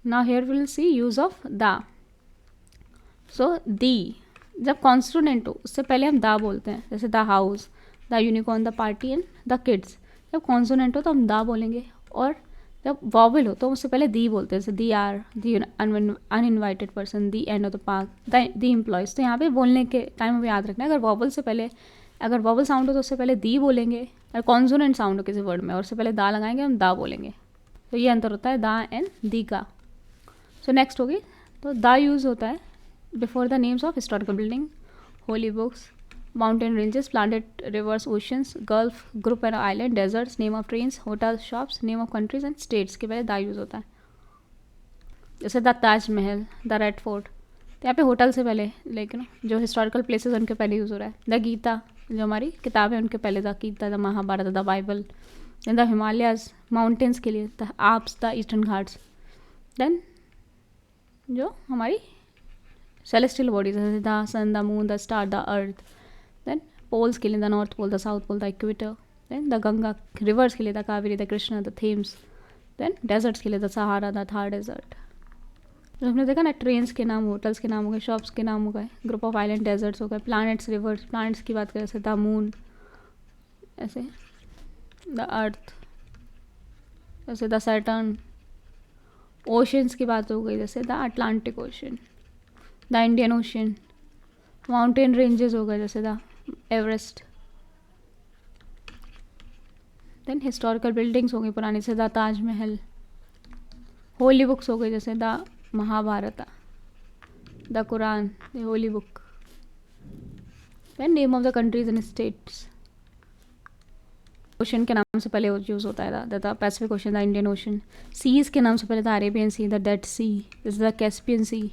Now here will see use of the. So the, जब consonant हो उससे पहले हम दा बोलते हैं, जैसे the house, the unicorn, the party and the kids. जब कॉन्सोनेंट हो तो हम दा बोलेंगे, और जब वॉवल हो तो उससे पहले दी बोलते हैं, जैसे the hour, the uninvited person, the end of the park, the employees. तो यहाँ पे बोलने के टाइम हमें याद रखना है, अगर वॉवल से पहले, अगर वॉवल साउंड हो तो उससे पहले दी बोलेंगे, और कॉन्सोनेंट साउंड हो किसी वर्ड में और उससे पहले दा लगाएंगे, हम दा बोलेंगे. तो ये अंतर होता है दा एंड दी का. सो नेक्स्ट होगी, तो दा यूज़ होता है before the names of historical building, holy books, mountain ranges, planted rivers, oceans, gulf, group and island, deserts, name of trains, hotels, shops, name of countries and states के पहले the use होता है. जैसे the Taj Mahal, the red fort, तो यहाँ पे hotel से पहले, लेकिन जो हिस्टोरिकल प्लेसेस उनके पहले यूज़ हो रहा है. द गीता, जो हमारी किताब है उनके पहले the Gita, the Mahabharata, the Bible. The Himalayas, mountains के लिए the Alps, the eastern Ghats. Then जो हमारी सेलेस्टियल बॉडीज है, the sun, the moon, the star, the earth. Then poles के लिए the north pole, the south pole, the equator. Then the Ganga, rivers के लिए the Kaveri, the Krishna, the Thames. Then deserts के लिए the Sahara, the Thar desert. तो हमने देखा ना, ट्रेन्स के नाम, होटल्स के नाम हो गए, शॉप्स के नाम हो गए, ग्रुप ऑफ आइलैंड, डेजर्ट्स हो गए, प्लैनेट्स, रिवर्स. प्लैनेट्स की बात करें जैसे द मून, ऐसे द अर्थ, जैसे द सैटर्न. ओशंस की बात हो गई जैसे the Atlantic ocean, the Indian ocean. Mountain ranges हो गए जैसे the Everest. Then historical buildings हो गई पुरानी से द ताजमहल. होली बुक्स हो गई जैसे the Mahabharata, the Quran, the holy book. Then name of the countries and states. Ocean के नाम से पहले यूज़ होता है the Pacific ocean, the Indian ocean. Seas के नाम से पहले the Arabian sea, the dead sea, the Caspian sea.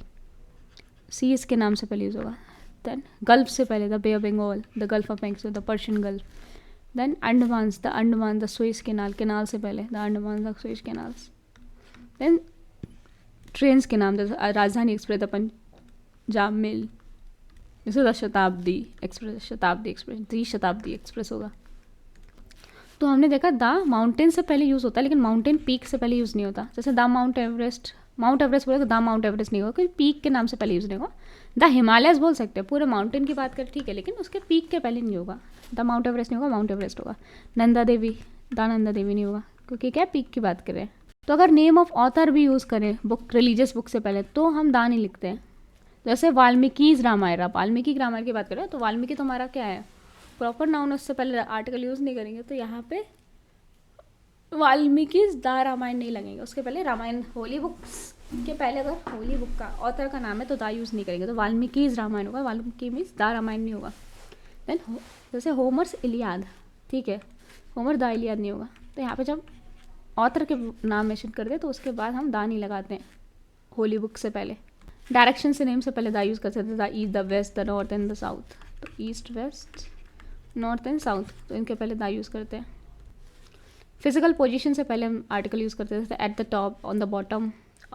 Seas के नाम से पहले यूज़ होगा. देन गल्फ से पहले the Bay of Bengal, the Gulf of Mexico, the Persian Gulf. Then Andamans, the Andaman, the Suez Canal, canal से पहले the Andaman, the Suez canals. Then trains के नाम जैसे Rajdhani Express, the Punjab Mail, जैसे the Shatabdi Express, Shatabdi Express, Trishatabdi Express होगा. तो हमने देखा द माउंटेन से पहले यूज़ होता है, लेकिन माउंटेन पीक से पहले यूज़ नहीं होता. जैसे the mount Everest, mount Everest बोले तो द माउंट एवरेस्ट नहीं होगा, क्योंकि पीक के नाम से पहले यूज़ नहीं होगा. द हिमालयस बोल सकते हैं, पूरे माउंटेन की बात करें ठीक है, लेकिन उसके पीक के पहले नहीं होगा. द माउंट एवरेस्ट नहीं होगा, माउंट एवरेस्ट होगा. नंदा देवी, द नंदा देवी नहीं होगा, क्योंकि क्या पीक की बात करें. तो अगर नेम ऑफ ऑथर भी यूज़ करें बुक, रिलीजियस बुक से पहले, तो हम दा नहीं लिखते हैं. जैसे वाल्मीकिज रामायण, वाल्मीकि रामायण की बात करें तो वाल्मीकि तो हमारा क्या है, प्रॉपर नाउन, उससे पहले आर्टिकल यूज़ नहीं करेंगे, तो यहाँ पे वाल्मीकि द रामायण नहीं लगेंगे, उसके पहले रामायण. होली बुक्स के पहले अगर होली बुक का ऑथर का नाम है तो दा यूज़ नहीं करेंगे, तो वाल्मीकि रामायण होगा. वाल्मीकि मीन्स द रामायण नहीं होगा. देन जैसे होमर्स इलियाद, ठीक है, होमर द इलियाद नहीं होगा. तो यहाँ पे जब ऑथर के नाम मेंशन कर दे तो उसके बाद हम दा नहीं लगाते हैं होली बुक से पहले. डायरेक्शन से नेम से पहले दा यूज़ कर सकते हैं, the east, the west, the north and the south. तो east, west, north and south, तो इनके पहले दा यूज़ करते हैं. फिजिकल पोजीशन से पहले हम आर्टिकल यूज़ करते थे, at the top, on the bottom,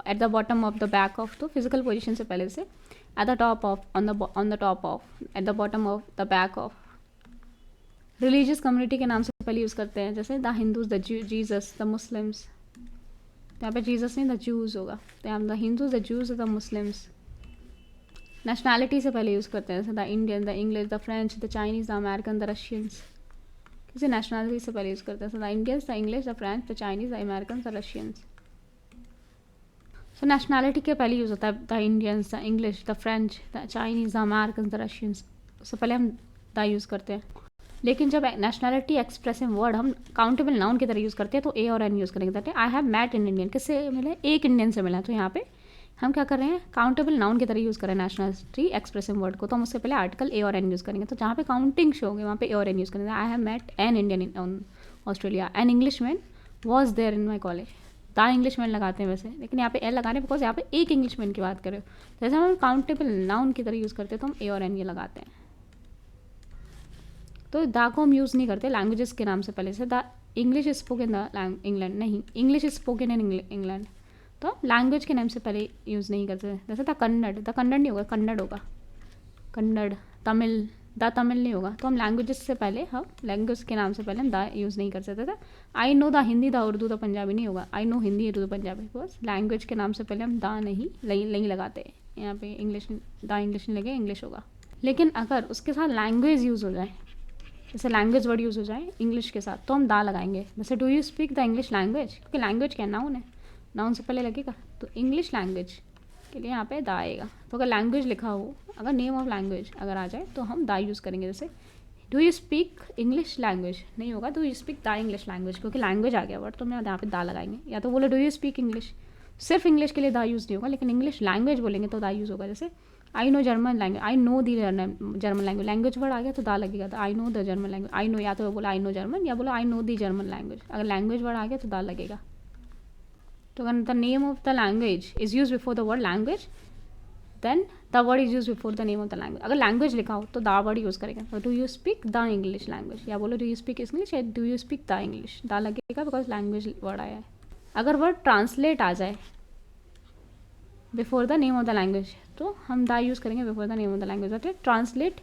at the bottom of the back of. तो फिजिकल पोजीशन से पहले से at the top of, on the top of, at the bottom of, the back of. Religious community के नाम से पहले use करते हैं, जैसे the Hindus, the Jesus, the Muslims. यहाँ पे जीसस नहीं, द जूज होगा, तो यहाँ the Hindus, the Jews, the Muslims. Nationality से पहले यूज़ करते हैं, जैसे the Indian, the English, the French, the Chinese, the American, the Russians. किसी नेशनलिटी से पहले यूज़ करते हैं, the Indians, the English, the French, the Chinese, the American, the Russians. So nationality के पहले यूज़ होता है the Indians, the English, the French, the Chinese, the American, the Russians. उससे पहले हम द यूज़ करते हैं. लेकिन जब नेशनैलिटी एक्सप्रेसिव वर्ड हम काउंटेबल नाउन की तरह यूज़ करते हैं तो ए और एन यूज़ करेंगे. That I have met in Indian, किससे मिले, एक इंडियन से मिला. तो यहाँ पे हम क्या कर रहे हैं, काउंटेबल नाउन की तरह यूज़ करें नेशनलिटी एक्सप्रेसिव वर्ड को, तो हम उससे पहले आर्टिकल ए और एन यूज़ करेंगे. तो जहाँ पे काउंटिंग शो होगी वहाँ पे ए और एन यूज़ करेंगे. I have met an Indian in Australia, an English man was there in my college. The English man लगाते हैं वैसे, लेकिन यहाँ पे एल लगा रहे हैं बिकॉज यहाँ पे एक इंग्लिश मैन की बात करें. जैसे हम काउंटेबल नाउन की तरह यूज़ करते हैं तो हम ए और एन ये लगाते हैं. तो दा को हम यूज़ नहीं करते लैंग्वेजेस के नाम से पहले. जैसे the English spoken the England, नहीं, इंग्लिश स्पोकन इन इंग्लैंड, तो लैंग्वेज के नाम से पहले यूज़ नहीं करते. जैसे द कन्नड़ नहीं होगा, कन्नड़ होगा. कन्नड़, तमिल, द तमिल नहीं होगा, तो हम लैंग्वेजेस से पहले, हम लैंग्वेज के नाम से पहले हम द यूज़ नहीं कर सकते थे। आई know the Hindi, the Urdu, the Punjabi नहीं होगा, I know Hindi, Urdu, Punjabi, because language के नाम से पहले हम द नहीं लगाते। यहाँ पे इंग्लिश, द इंग्लिश नहीं लगे, इंग्लिश होगा। लेकिन अगर उसके साथ लैंग्वेज यूज़ हो जाए, जैसे लैंग्वेज वर्ड यूज़ हो जाए इंग्लिश के साथ, तो हम दा लगाएंगे। जैसे do you speak the English language, क्योंकि लैंग्वेज क्या नाउन है, नाउन से पहले लगेगा, तो इंग्लिश लैंग्वेज के लिए यहाँ पे दा आएगा। तो अगर लैंग्वेज लिखा हो, अगर नेम ऑफ लैंग्वेज अगर आ जाए तो हम दा यूज़ करेंगे। जैसे do you speak English language नहीं होगा, do you speak the English language, क्योंकि लैंग्वेज आ गया वर्ड, तो मैं यहाँ पे दा लगाएंगे। या तो बोलो डू यू स्पीक इंग्लिश, सिर्फ इंग्लिश के लिए दा यूज़ नहीं होगा, लेकिन इंग्लिश लैंग्वेज बोलेंगे तो दा यूज़ होगा। जैसे I know German language, I know the German language, language word आ गया तो दा लगेगा, तो I know the German language, I know, या तो बोलो आई नो जर्मन, या बोलो I know the German language. अगर लैंग्वेज वर्ड आ गया तो दा लगेगा। तो अगर the name of the language is use before the word language, then the word is use before the name of the language. अगर लैंग्वेज लिखा हो तो दा वर्ड यूज़ करेंगे। तो do you speak the English language, या बोलो do you speak English, या do you speak the English, दा लगेगा बिकॉज लैंग्वेज वर्ड आया है। अगर वर्ड ट्रांसलेट आ जाए before the name of the language, तो हम दा यूज़ करेंगे before the name of the language. That is translate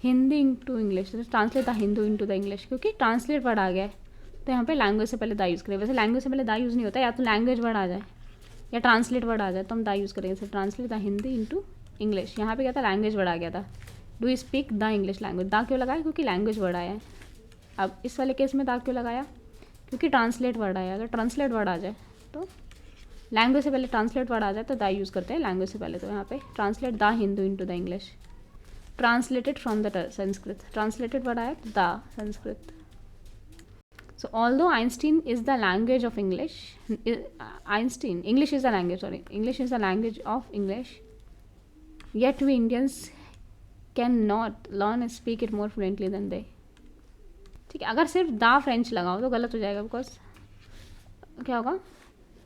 Hindi into English, translate the Hindu into the English, क्योंकि ट्रांसलेट वर्ड आ गया है तो यहाँ पे लैंग्वेज से पहले दा यूज़ करेंगे। वैसे लैंग्वेज से पहले दा यूज़ नहीं होता, या तो लैंग्वेज वर्ड आ जाए या ट्रांसलेट वर्ड आ जाए तो हम दा यूज़ करेंगे। जैसे translate the Hindi into English, यहाँ पे क्या था, लैंग्वेज वर्ड आ गया था। Do you speak the English language, दा क्यों लगाया, क्योंकि लैंग्वेज वर्ड आया है। अब इस वाले केस में दा क्यों लगाया, क्योंकि ट्रांसलेट वर्ड आया। अगर ट्रांसलेट वर्ड आ जाए तो लैंग्वेज से पहले ट्रांसलेट वर्ड आ जाए तो दा यूज़ करते हैं लैंग्वेज से पहले। तो यहाँ पे translate the Hindu into the English, translated from the Sanskrit, translated word आया तो the Sanskrit. So although Einstein is the language of English, English is the language, English is the language of English, yet we Indians cannot learn and speak it more fluently than they. ठीक है, अगर सिर्फ दा French लगाओ तो गलत हो जाएगा, बिकॉज क्या होगा,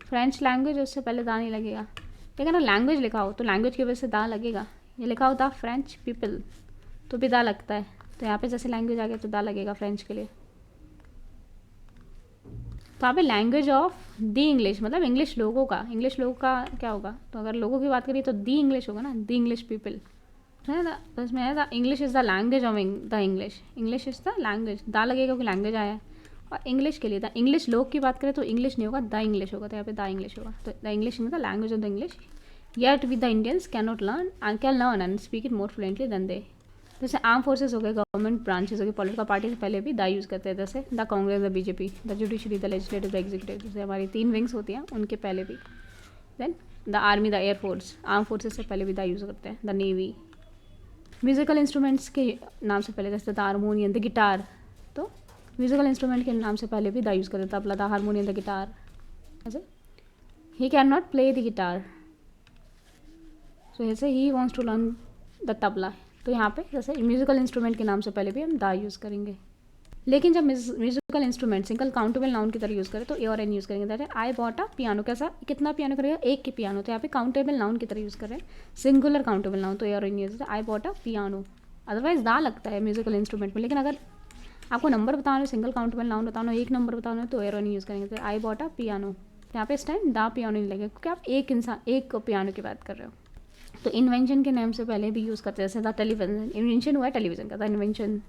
फ्रेंच लैंग्वेज, उससे पहले दा नहीं लगेगा। लेकिन अगर लैंग्वेज लिखा हो तो लैंग्वेज की वजह से दा लगेगा। ये लिखा हो द फ्रेंच पीपल तो भी दा लगता है, तो यहाँ पे जैसे लैंग्वेज आ गया तो दा लगेगा फ्रेंच के लिए। तो यहाँ पे लैंग्वेज ऑफ दी इंग्लिश मतलब इंग्लिश लोगों का, इंग्लिश लोगों का क्या होगा, तो अगर लोगों की बात करिए तो दी इंग्लिश होगा ना, दी इंग्लिश पीपल है ना। तो इसमें है the English is the language of the English, English is the language, दा लगेगा क्योंकि लैंग्वेज आया है। और इंग्लिश के लिए द इंग्लिश लोग की बात करें तो इंग्लिश नहीं होगा, द इंग्लिश होगा, तो यहाँ पे द इंग्लिश होगा। तो the English is the language of the English, yet with the Indians can learn and speak it more fluently then they. जैसे आर्म फोर्सेज हो गए, गवर्नमेंट ब्रांचेस हो गए, पॉलिटिकल पार्टी से पहले भी दा यूज़ करते हैं, जैसे the Congress, the BJP, the judiciary, the legislative, the executive, जैसे हमारी 3 विंग्स होती हैं उनके पहले भी। Then the army, the air force, arm forces से पहले भी दा यूज़ करते हैं, द नेवी। म्यूज़िकल इंस्ट्रूमेंट्स के नाम से पहले जैसे द हारमोनियम, द गिटार, तो म्यूज़िकल इंस्ट्रूमेंट के नाम से पहले भी दा यूज़ करते हैं, tabla, the harmonium, the guitar. ऐसे ही can not play the guitar, so ऐसे ही wants to learn the tabla. तो यहाँ पे जैसे म्यूज़िकल इंस्ट्रूमेंट के नाम से पहले भी हम दा यूज़ करेंगे। लेकिन जब musical instrument single countable noun की तरह यूज़ करें तो ए और एन यूज़ करेंगे। दैट है आई बॉट अ पियानो, कैसा, कितना पियानो करेगा, एक की पियानो, तो यहाँ पे काउंटेबल नाउन की तरह यूज़ कर रहे हैं, सिंगुलर काउंटेबल नाउन, तो ए और an use I bought a piano. Otherwise the लगता है म्यूज़िकल इंस्ट्रूमेंट में। लेकिन अगर आपको नंबर बताना है, सिंगल काउंटेबल नाउन बताना है, एक नंबर बताना है, तो ए और एन यूज़ करेंगे। तो आई बॉट अ पियानो, यहाँ पे इस टाइम दा पियानो नहीं लगेगा क्योंकि आप एक पियानो की बात कर रहे हो। तो इन्वेंशन के नाम से पहले भी यूज़ करते हैं, जैसे द टेलीविजन, इन्वेंशन हुआ है टेलीविज़न का, the invention,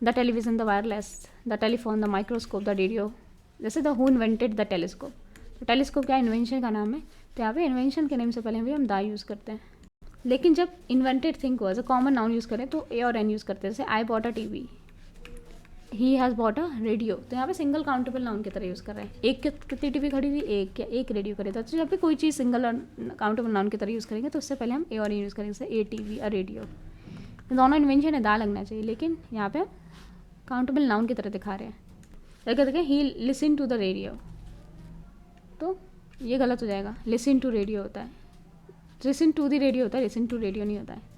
the television, the wireless, the telephone, the microscope, the radio. जैसे the who invented the telescope, तो टेलीस्कोप क्या इन्वेंशन का नाम है, तो यहाँ पे इन्वेंशन के नाम से पहले भी हम दा यूज़ करते हैं। लेकिन जब इन्वेंटेड थिंग को as a common noun use करें तो ए और एन यूज़ करते हैं। जैसे I bought a TV, he has bought a radio, तो यहाँ पे सिंगल काउंटेबल नाउन की तरह यूज़ कर रहे हैं। एक कितनी टीवी खड़ी थी, एक, या एक रेडियो खरीदा, तो जब भी कोई चीज़ सिंगल काउंटेबल नाउन की तरह यूज़ करेंगे तो उससे पहले हम ए और ए यूज़ करेंगे। जैसे ए टीवी, अ रेडियो, दोनों इन्वेंशन है, दा लगना चाहिए, लेकिन यहाँ पे काउंटेबल नाउन की तरह दिखा रहे हैं। अगर देखें he listen to the radio, तो ये गलत हो जाएगा, लिसन टू रेडियो होता है, लिसन टू द रेडियो होता है, लिसन टू रेडियो नहीं होता है,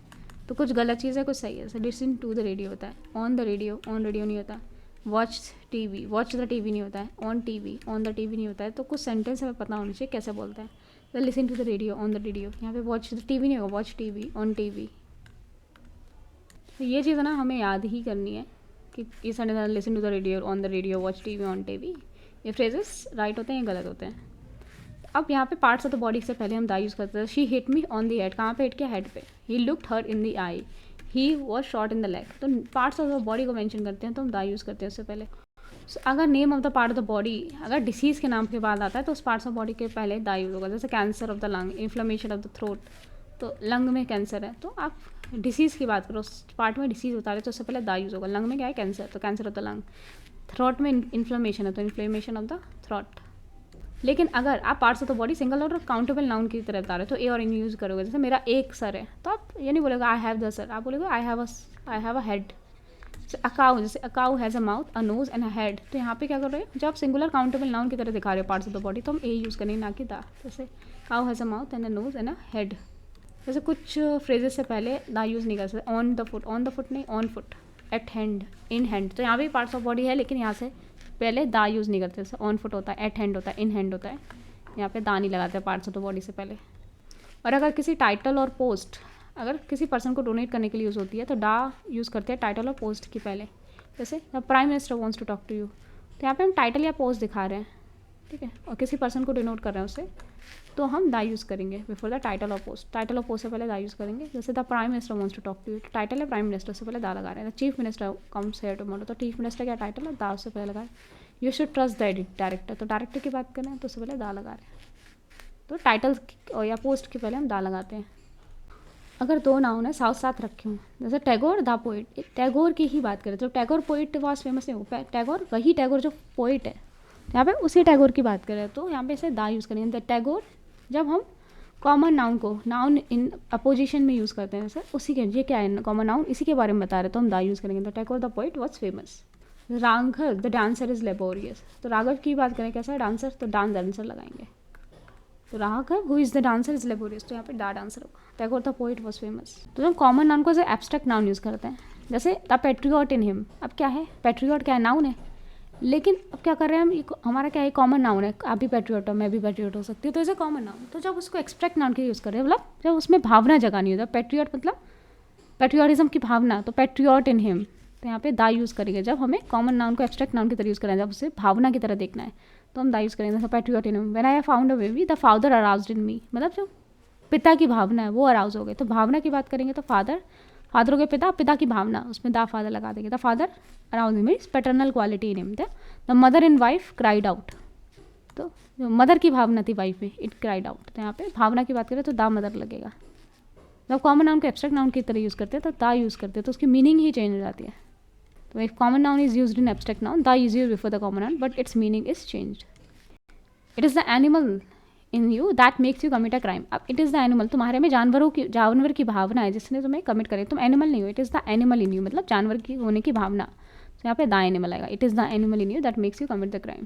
तो कुछ गलत चीज़ है, कुछ सही है। जैसे लिसन टू द रेडियो होता है, on the radio, on radio नहीं होता। Watch TV, watch the TV नहीं होता है, on TV, on the TV नहीं होता है। तो कुछ सेंटेंस हमें पता होना चाहिए कैसे बोलते हैं। तो listen to the radio, on the radio, यहाँ पे वॉच द टीवी नहीं होगा, वॉच टीवी, ऑन टीवी। तो ये चीज़ ना हमें याद ही करनी है कि ये सारे listen to the radio, on the radio, watch TV, on TV, ये फ्रेजेस राइट होते हैं या गलत होते हैं। अब यहाँ पे पार्ट्स ऑफ द बॉडी से पहले हम दा यूज़ करते हैं। She hit me on the head, कहाँ पे हिट किया, हेड पे। He looked her in the I, he was shot in the leg, तो पार्ट्स ऑफ द बॉडी को मेंशन करते हैं तो हम दा यूज़ करते हैं उससे पहले. So, अगर name of the part of the body अगर डिसीज़ के नाम के बाद आता है तो उस पार्ट्स ऑफ बॉडी के पहले दा यूज़ होगा. जैसे cancer of the lung, inflammation of the throat, तो लंग में कैंसर है तो आप डिसीज़ की बात करो, उस पार्ट में डिसीज़ होता है तो उससे पहले दा यूज़ होगा. लंग में क्या है, कैंसर, तो cancer of the lung. Throat में इन्फ्लेमेशन है तो इन्फ्लेमेशन ऑफ द थ्रोट. लेकिन अगर आप parts of the body single और काउंटेबल नाउन की तरह बता रहे हो तो ए और इन यूज़ करोगे. जैसे मेरा एक सर है तो आप ये नहीं बोलोगे आई हैव द सर, आप बोलोगे I have a head. A cow, जैसे a cow has a mouth, a nose and a head, तो यहाँ पे क्या कर रहे हो, जब आप सिंगुलर काउंटेबल नाउन की तरह दिखा रहे हो पार्ट्स ऑफ द बॉडी तो हम ए यूज़ करेंगे ना कि दा. जैसे cow has a mouth and a nose and a head. जैसे कुछ फ्रेजेस से पहले दा यूज़ नहीं कर सकते. ऑन द फुट नहीं, on foot. Eight hand, in hand, तो यहाँ भी पार्ट्स ऑफ बॉडी है लेकिन यहाँ से पहले दा यूज़ नहीं करते. जैसे ऑन फुट होता है, एट हैंड होता है, इन हैंड होता है, यहाँ पे दा नहीं लगाते पार्ट्स ऑफ द बॉडी से पहले. और अगर किसी टाइटल और पोस्ट अगर किसी पर्सन को डोनेट करने के लिए यूज़ होती है तो डा यूज़ करते हैं टाइटल और पोस्ट की पहले. जैसे the prime minister wants to talk to you, तो यहाँ पे हम टाइटल या पोस्ट दिखा रहे हैं, ठीक है, और किसी पर्सन को डिनोट कर रहे हैं उससे तो हम दा यूज़ करेंगे बिफोर द टाइटल और पोस्ट. टाइटल और पोस्ट से पहले दा यूज़ करेंगे. जैसे the prime minister wants to talk to you, title है प्राइम मिनिस्टर से पहले दा लगा रहे हैं. Chief minister comes here tomorrow, तो चीफ मिनिस्टर क्या टाइटल है, दा उससे पहले लगाए. You should trust the director, तो डायरेक्टर की बात करें तो उससे पहले दा लगा रहे हैं. तो टाइटल या पोस्ट के पहले हम दा लगाते हैं. अगर दो नाउन है साथ साथ रखे हों, जैसे टैगोर द पोइट, टैगोर की ही बात करें तो टैगोर पोइट वॉज फेमस नहीं हो, टैगोर वही टैगोर जो पोइट है, यहाँ पे उसी टैगोर की बात करें तो यहाँ पे इसे दा यूज़ करेंगे. टैगोर जब हम कॉमन नाउन को नाउन इन अपोजिशन में यूज़ करते हैं, जैसे उसी के ये क्या है कॉमन नाउन, इसी के बारे में बता रहे तो हम दा यूज़ करेंगे. तो Tagore the poet was famous. Raghav the dancer is laborious, तो राघव की बात करें कैसा है डांसर, तो डांसर लगाएंगे. तो Raghav who is the dancer is laborious, तो यहाँ पे डा डांसर होगा. Tagore the poet was famous. तो हम कॉमन नाउन को एज एब्स्ट्रैक्ट नाउन यूज़ करते हैं. जैसे द पेट्रियट इन हिम, अब क्या है पेट्रियट क्या है, नाउन है, लेकिन अब क्या कर रहे हैं हम, हमारा क्या है कॉमन नाउन है, आप भी पेट्रियट हो मैं भी पेट्रियट हो सकती हूँ, तो इसे कॉमन नाउन. तो जब उसको एब्स्ट्रैक्ट नाउन के यूज़ कर रहे हैं मतलब जब उसमें भावना जगानी होता है, पेट्रियट मतलब पेट्रियटिज्म की भावना, तो पेट्रियट इन हिम, तो यहाँ पे दा यूज़ करेंगे. जब हमें कॉमन नाउन को एब्स्ट्रैक्ट नाउन की तरह यूज़ करना है, जब उसे भावना की तरह देखना है तो हम दा यूज़ करेंगे. जैसे patriot in him, when I found a baby the father aroused in me, मतलब जो पिता की भावना है वो अराउज हो गए. तो भावना की बात करेंगे तो फादर हो गए पिता, पिता की भावना उसमें दा फादर लगा देंगे. The father arouse in me, paternal quality in him. The mother in wife cried out, तो जो मदर की भावना थी वाइफ में, इट क्राइड आउट, तो यहाँ पे भावना की बात करें तो दा मदर लगेगा. जब कॉमन नाउन को एब्स्ट्रैक्ट नाउन की तरह यूज़ करते हैं तो दा यूज़ करते हैं तो उसकी मीनिंग ही चेंज हो जाती है. तो if common noun is used in abstract noun, the is used before the common noun but its meaning is changed. It is the animal in you that makes you commit a crime. अब it is the animal, तुम्हारे में जानवर की भावना है जिसने तुम्हें commit करे, तुम एनिमल नहीं हो. It is the animal in you मतलब जानवर की होने की भावना, तो यहाँ पे द एनिमल आएगा. It is the animal in you that makes you commit the crime.